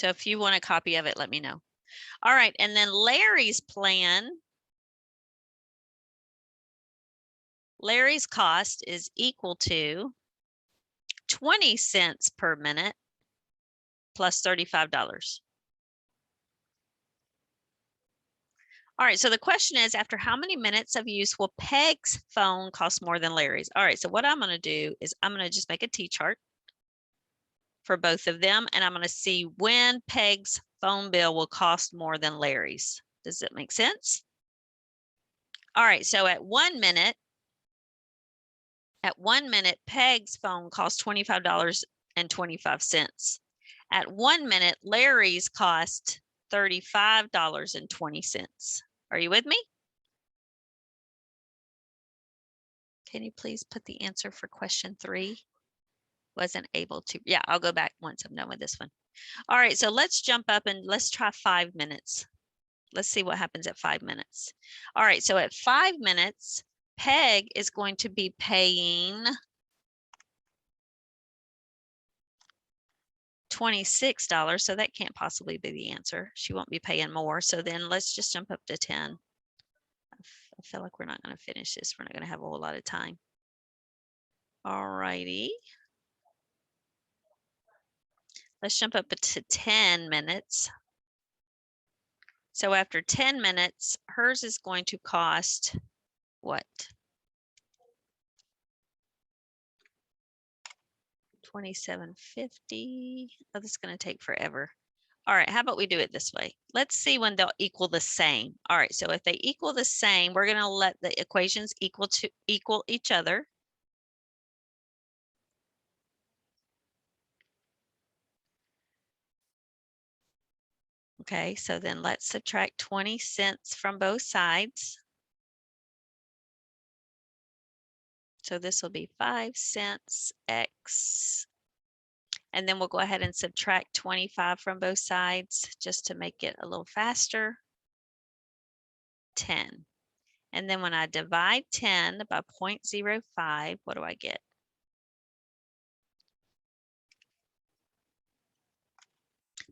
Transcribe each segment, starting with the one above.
So if you want a copy of it, let me know. All right, and then Larry's plan. Larry's cost is equal to 20 cents per minute plus $35. All right, so the question is, after how many minutes of use will Peg's phone cost more than Larry's? All right, so what I'm going to do is I'm going to just make a T-chart for both of them, and I'm going to see when Peg's phone bill will cost more than Larry's. Does it make sense? All right, so at 1 minute, Peg's phone costs $25.25. At 1 minute, Larry's cost $35.20. Are you with me? Can you please put the answer for question 3? Wasn't able to. Yeah, I'll go back once I'm done with this one. All right, so let's jump up and let's try 5 minutes. Let's see what happens at 5 minutes. All right, so at 5 minutes, Peg is going to be paying $26. So that can't possibly be the answer. She won't be paying more. So then let's just jump up to 10. I feel like we're not going to finish this. We're not going to have a whole lot of time. All righty. Let's jump up to 10 minutes. So after 10 minutes, hers is going to cost what? $27.50. Oh, this is going to take forever. All right, how about we do it this way? Let's see when they'll equal the same. All right, so if they equal the same, we're going to let the equations equal each other. Okay, so then let's subtract 20 cents from both sides. So this will be 5 cents x. And then we'll go ahead and subtract 25 from both sides just to make it a little faster. 10. And then when I divide 10 by 0.05, what do I get?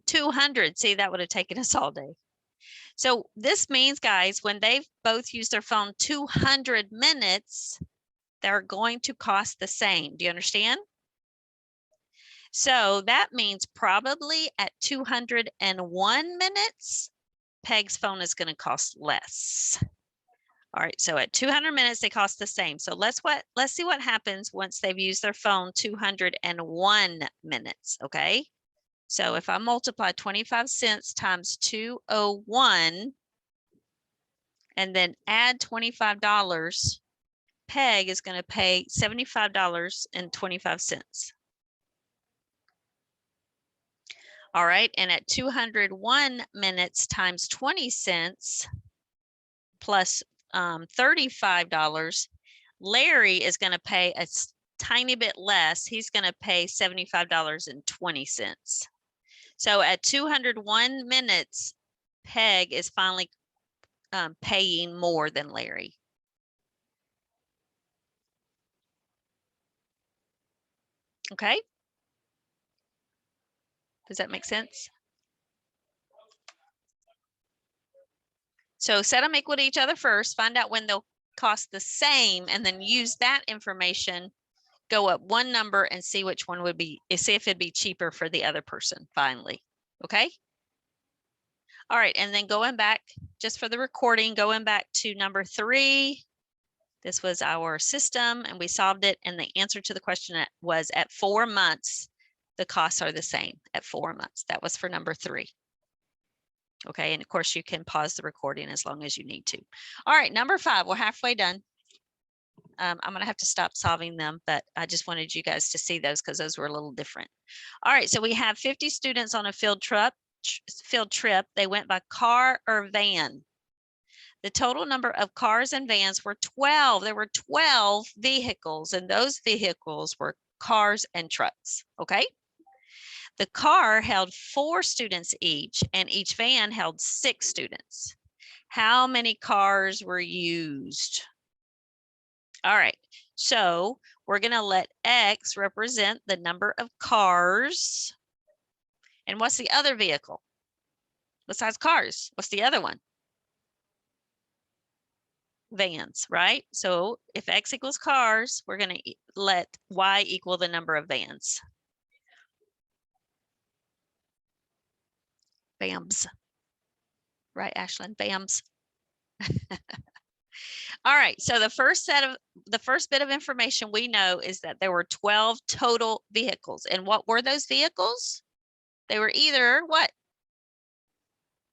200. See, that would have taken us all day. So this means, guys, when they've both used their phone 200 minutes, they're going to cost the same. Do you understand? So that means probably at 201 minutes, Peg's phone is going to cost less. All right, so at 200 minutes, they cost the same. So let's see what happens once they've used their phone 201 minutes, okay? So if I multiply 25 cents times 201 and then add $25, Peg is going to pay $75.25. All right, and at 201 minutes times 20 cents plus $35, Larry is going to pay a tiny bit less. He's going to pay $75.20. So at 201 minutes, Peg is finally paying more than Larry. Okay. Does that make sense? So set them equal to each other first, find out when they'll cost the same, and then use that information, go up one number and see which one would be, see if it'd be cheaper for the other person finally. Okay. All right, and then going back, just for the recording, going back to number 3. This was our system and we solved it, and the answer to the question was at 4 months, the costs are the same at 4 months. That was for number 3. Okay, and of course you can pause the recording as long as you need to. All right, number 5, we're halfway done. I'm going to have to stop solving them, but I just wanted you guys to see those because those were a little different. All right, so we have 50 students on a field trip. They went by car or van. The total number of cars and vans were 12. There were 12 vehicles, and those vehicles were cars and trucks. Okay. The car held 4 students each, and each van held 6 students. How many cars were used? All right, so we're going to let X represent the number of cars, And what's the other vehicle? Besides cars, what's the other one? Vans, right? So if X equals cars, we're going to let Y equal the number of vans. VAMs. Right, Ashlyn? VAMs. All right, so the first bit of information we know is that there were 12 total vehicles. And what were those vehicles? They were either what?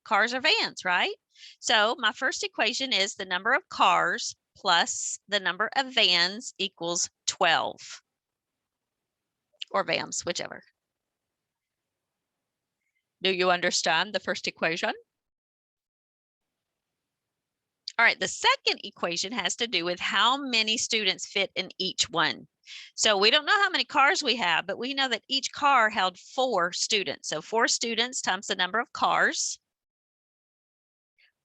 Cars or vans, right? So my first equation is the number of cars plus the number of vans equals 12. Or VAMs, whichever. Do you understand the first equation? All right, the second equation has to do with how many students fit in each one. So we don't know how many cars we have, but we know that each car held 4 students. So 4 students times the number of cars,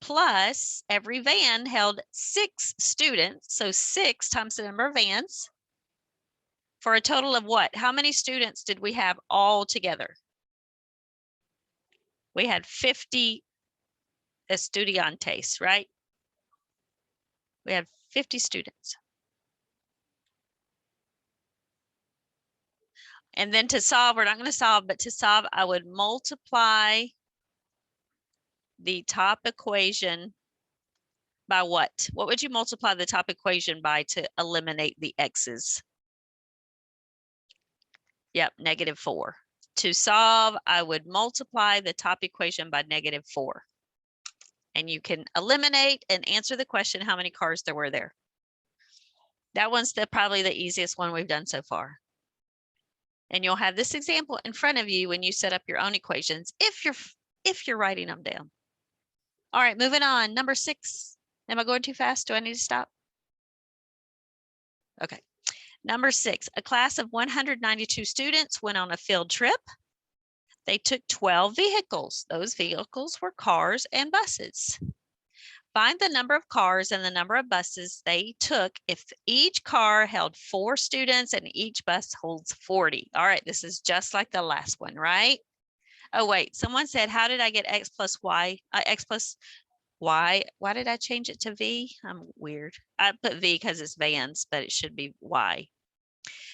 plus every van held 6 students. So 6 times the number of vans, for a total of what? How many students did we have all together? We had 50 estudiantes, right? We have 50 students. And then to solve, we're not going to solve, but to solve, I would multiply the top equation by what? What would you multiply the top equation by to eliminate the x's? Yep, -4. To solve, I would multiply the top equation by -4. And you can eliminate and answer the question how many cars there were there. That one's probably the easiest one we've done so far. And you'll have this example in front of you when you set up your own equations, if you're writing them down. All right, moving on. Number 6. Am I going too fast? Do I need to stop? Okay. Number 6, a class of 192 students went on a field trip. They took 12 vehicles. Those vehicles were cars and buses. Find the number of cars and the number of buses they took if each car held 4 students and each bus holds 40. All right, this is just like the last one, right? Oh, wait, someone said, how did I get x plus y, x plus y? Why did I change it to v? I'm weird. I put v because it's vans, but it should be y.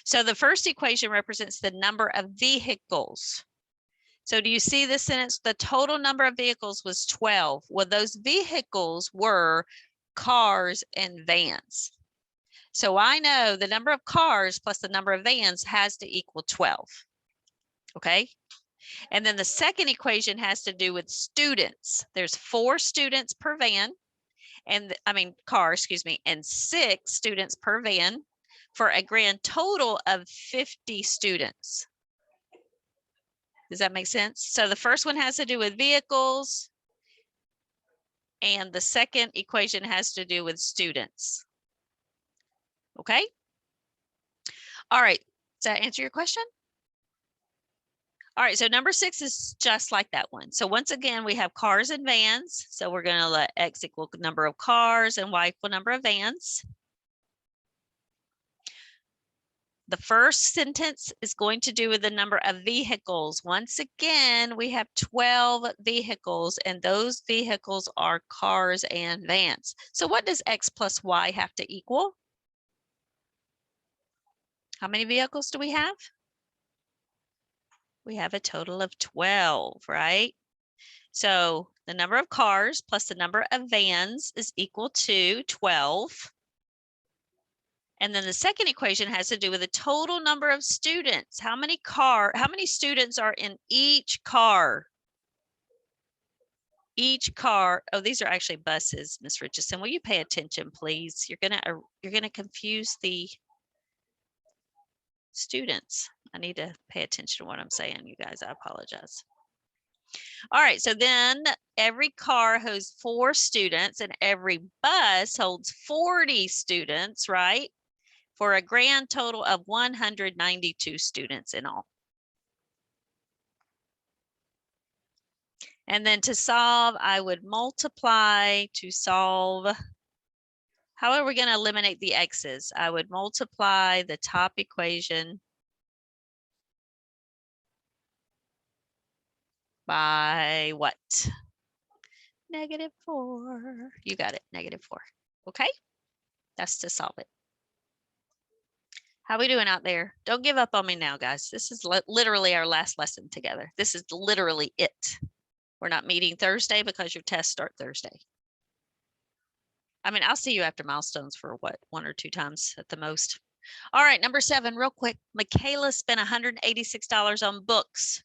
So the first equation represents the number of vehicles. So do you see this sentence? The total number of vehicles was 12. Well, those vehicles were cars and vans. So I know the number of cars plus the number of vans has to equal 12. Okay. And then the second equation has to do with students. There's 4 students per van, and car, excuse me, and 6 students per van for a grand total of 50 students. Does that make sense? So the first one has to do with vehicles, and the second equation has to do with students. Okay. All right. Does that answer your question? All right, so number 6 is just like that one. So once again, we have cars and vans. So we're going to let x equal number of cars and y equal number of vans. The first sentence is going to do with the number of vehicles. Once again, we have 12 vehicles, and those vehicles are cars and vans. So what does x plus y have to equal? How many vehicles do we have? We have a total of 12, right? So the number of cars plus the number of vans is equal to 12. And then the second equation has to do with the total number of students. How many students are in each car? Each car, oh, these are actually buses, Miss Richardson. Will you pay attention, please? You're gonna confuse the students. I need to pay attention to what I'm saying, you guys. I apologize. All right, so then every car holds 4 students and every bus holds 40 students, right? For a grand total of 192 students in all. And then to solve, I would multiply to solve. How are we going to eliminate the x's? I would multiply the top equation by what? -4. You got it, -4. Okay, that's to solve it. How we doing out there? Don't give up on me now, guys. This is literally our last lesson together. This is literally it. We're not meeting Thursday because your tests start Thursday. I mean, I'll see you after milestones for what, 1 or 2 times at the most. All right, number 7, real quick. Michaela spent $186 on books.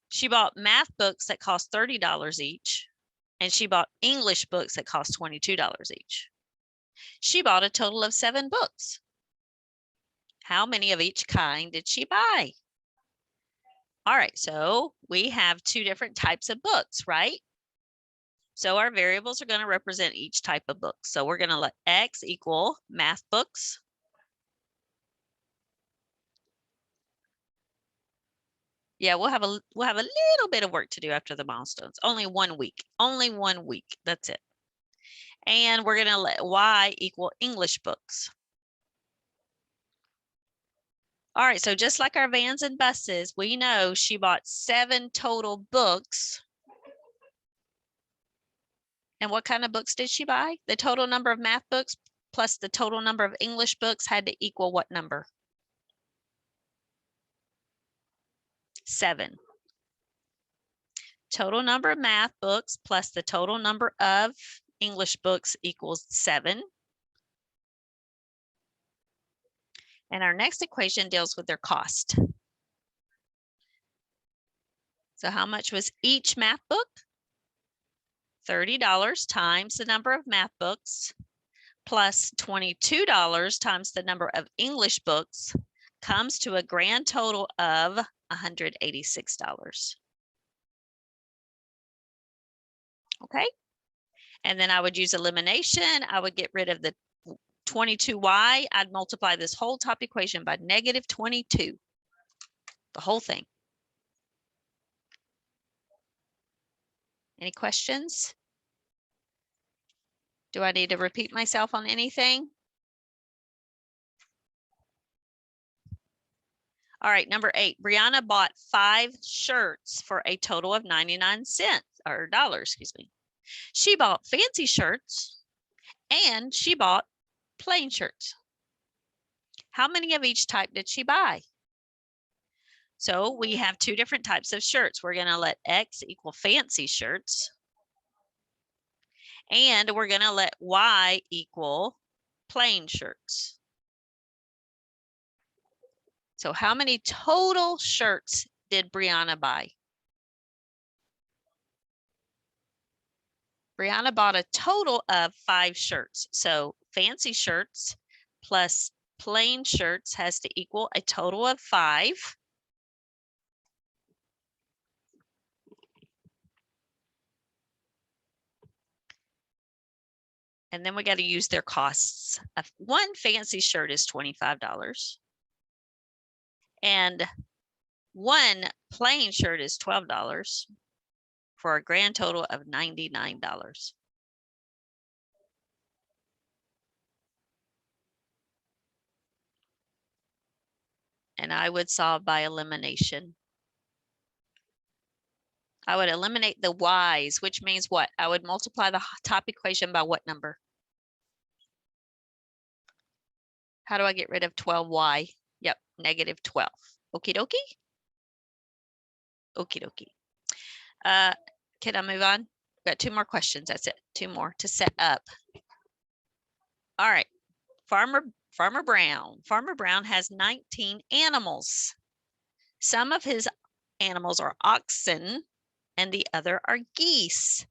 She bought math books that cost $30 each, and she bought English books that cost $22 each. She bought a total of 7 books. How many of each kind did she buy? All right, so we have 2 different types of books, right? So our variables are going to represent each type of book. So we're going to let X equal math books. Yeah, we'll have a little bit of work to do after the milestones. Only 1 week. Only 1 week. That's it. And we're going to let Y equal English books. All right, so just like our vans and buses, we know she bought 7 total books. And what kind of books did she buy? The total number of math books plus the total number of English books had to equal what number? 7. Total number of math books plus the total number of English books equals 7. And our next equation deals with their cost. So how much was each math book? $30 times the number of math books plus $22 times the number of English books comes to a grand total of $186. Okay. And then I would use elimination. I would get rid of the 22y. I'd multiply this whole top equation by -22. The whole thing. Any questions? Do I need to repeat myself on anything? All right, number 8. Brianna bought 5 shirts for a total of 99 cents or dollars, excuse me. She bought fancy shirts and she bought plain shirts. How many of each type did she buy? So we have 2 different types of shirts. We're going to let X equal fancy shirts. And we're going to let Y equal plain shirts. So how many total shirts did Brianna buy? Brianna bought a total of 5 shirts. So fancy shirts plus plain shirts has to equal a total of 5. And then we got to use their costs. One fancy shirt is $25. And one plain shirt is $12 for a grand total of $99. And I would solve by elimination. I would eliminate the y's, which means what? I would multiply the top equation by what number? How do I get rid of 12y? Yep, -12. Okie dokie. Okie dokie. Can I move on? Got 2 more questions. That's it. 2 more to set up. All right. Farmer Brown. Farmer Brown has 19 animals. Some of his animals are oxen and the other are geese.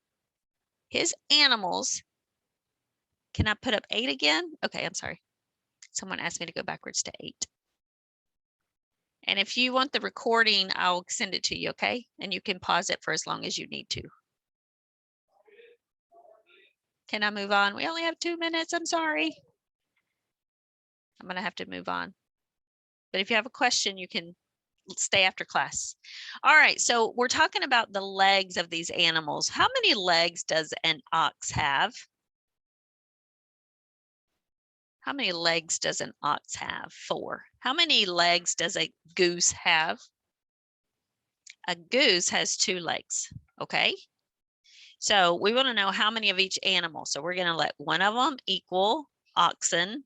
His animals. Can I put up 8 again? Okay, I'm sorry. Someone asked me to go backwards to 8. And if you want the recording, I'll send it to you, okay? And you can pause it for as long as you need to. Can I move on? We only have 2 minutes. I'm sorry. I'm going to have to move on. But if you have a question, you can stay after class. All right, so we're talking about the legs of these animals. How many legs does an ox have? How many legs does an ox have? 4. How many legs does a goose have? A goose has 2 legs, okay? So we want to know how many of each animal. So we're going to let one of them equal oxen,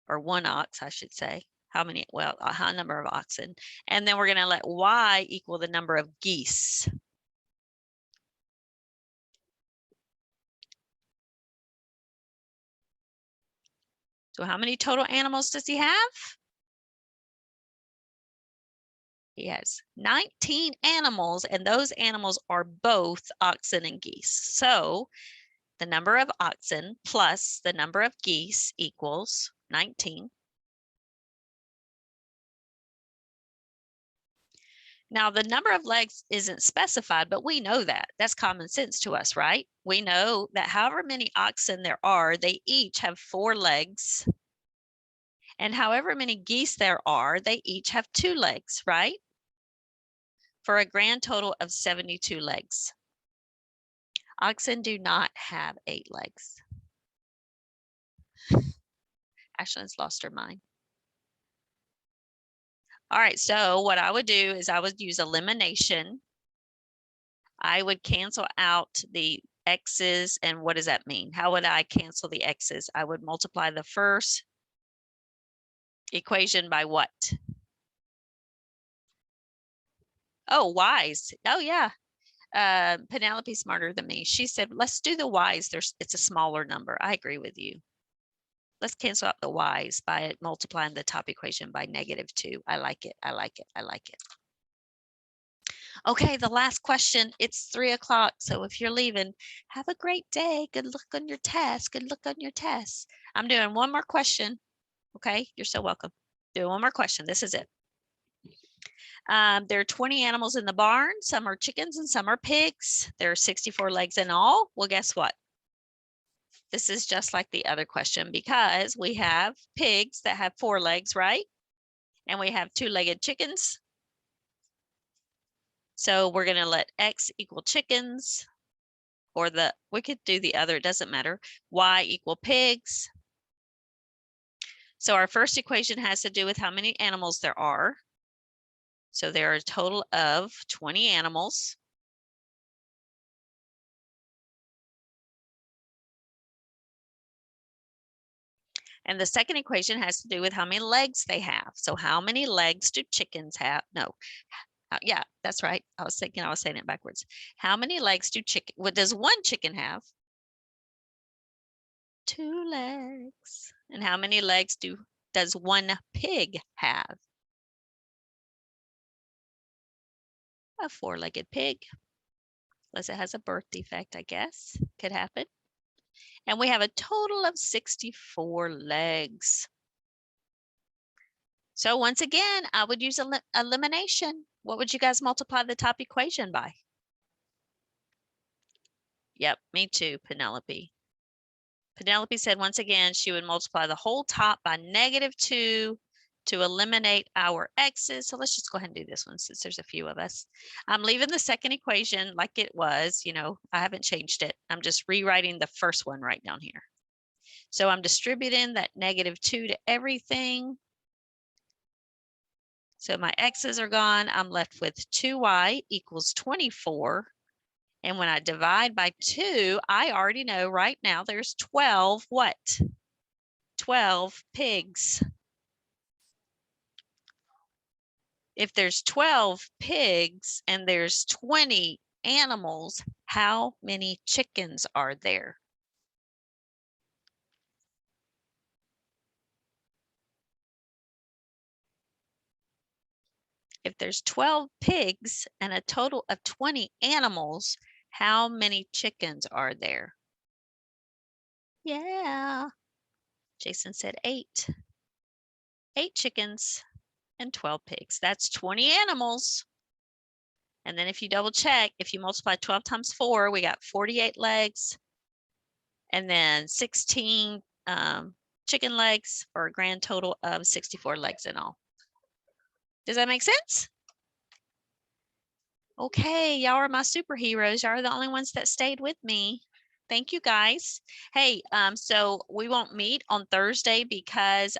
or 1 ox, I should say. How many? Well, a high number of oxen. And then we're going to let y equal the number of geese. So how many total animals does he have? He has 19 animals, and those animals are both oxen and geese. So the number of oxen plus the number of geese equals 19. Now, the number of legs isn't specified, but we know that. That's common sense to us, right? We know that however many oxen there are, they each have 4 legs. And however many geese there are, they each have 2 legs, right? For a grand total of 72 legs. Oxen do not have 8 legs. Ashlyn's lost her mind. All right, so what I would do is I would use elimination. I would cancel out the x's, and what does that mean? How would I cancel the x's? I would multiply the first equation by what? Oh, y's. Oh, yeah. Penelope's smarter than me. She said, let's do the y's. It's a smaller number. I agree with you. Let's cancel out the y's by multiplying the top equation by -2. I like it. I like it. I like it. Okay, the last question. It's 3 o'clock. So if you're leaving, have a great day. Good luck on your test. Good luck on your test. I'm doing one more question. Okay, you're so welcome. Doing one more question. This is it. There are 20 animals in the barn. Some are chickens and some are pigs. There are 64 legs in all. Well, guess what? This is just like the other question because we have pigs that have 4 legs, right? And we have 2-legged chickens. So we're going to let x equal chickens, or we could do the other, it doesn't matter. Y equal pigs. So our first equation has to do with how many animals there are. So there are a total of 20 animals. And the second equation has to do with how many legs they have. So how many legs do chickens have? No, yeah, that's right. I was saying it backwards. How many legs do chicken? What does one chicken have? 2 legs. And how many legs does one pig have? A 4-legged pig. Unless it has a birth defect, I guess. Could happen. And we have a total of 64 legs. So once again, I would use elimination. What would you guys multiply the top equation by? Yep, me too, Penelope. Penelope said once again, she would multiply the whole top by -2 to eliminate our x's. So let's just go ahead and do this one since there's a few of us. I'm leaving the second equation like it was, I haven't changed it. I'm just rewriting the first one right down here. So I'm distributing that -2 to everything. So my x's are gone. I'm left with 2y equals 24. And when I divide by 2, I already know right now there's 12 what? 12 pigs. If there's 12 pigs and there's 20 animals, how many chickens are there? If there's 12 pigs and a total of 20 animals, how many chickens are there? Yeah. Jason said 8. 8 chickens and 12 pigs. That's 20 animals. And then if you double check, if you multiply 12 times 4, we got 48 legs. And then 16 chicken legs for a grand total of 64 legs in all. Does that make sense? Okay, y'all are my superheroes. Y'all are the only ones that stayed with me. Thank you guys. Hey, so we won't meet on Thursday because